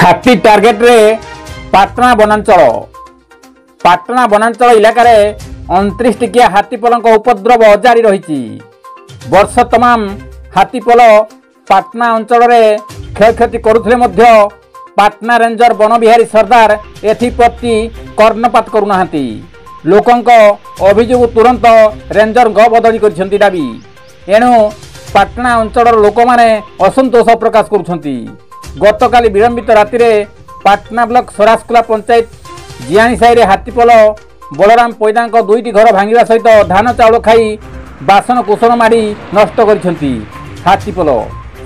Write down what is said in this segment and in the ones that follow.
हाथी टार्गेट रे पाटना वनांचल इलाकार 29 टिकिया हाथीपल उपद्रव जारी रही। वर्ष तमाम हाथीपल पाटना अंचल क्षयक्षति करुले पाटना रेंजर बनबिहारी सरदार एप्रति कर्णपात करूना। लोकंक अभियोग तुरंत रेंजर बदली कर दाबी। एणु पाटना अंचल लोक मैंने असंतोष प्रकाश करुछंती। गतकाली विलंबित राति पाटना ब्लॉक सरासकुला पंचायत जियाणी साही हाथीपल बलराम पैदा दुईटी घर भांगा सहित धान चाउल खाई बासन कुसन मारी नष्ट करिसेंती हाथीपल।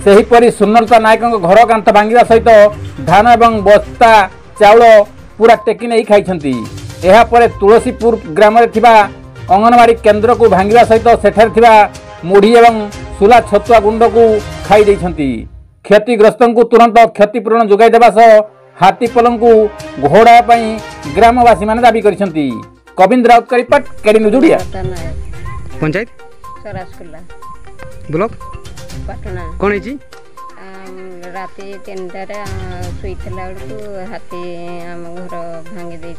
सेहीपरि सुनलता नायक घर कांथ भांगा सहित धान एवं बस्ता चाउल पूरा टेकी नहीं खाई। एहापर तुलसीपुर ग्राम अंगनवाड़ी केन्द्र को भांगा सहित सेठा मुढ़ी एवं सुला छतुआ गुंड को खाई देइछंती। क्षतिग्रस्त को तुरंत क्षतिपूरण जोगाई देवा सह हाथीपल को घोड़ा ग्रामवासी माने दाबी करिसेंती। कविंद्र राउत का report KD news Odia. Panchayat सरासकुला ब्लॉक पाटना कौन है राति 3टार शुईला बेलू हाथी आम घर भांगी दे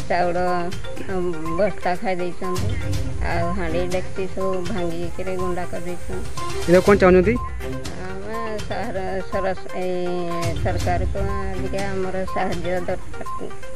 चाउल बस्ता खाई हाँड़ी डेक्ची सब भांगिक गुंडा कर कौन चाहती सरकार को आमर साहाଯ୍य दरकार।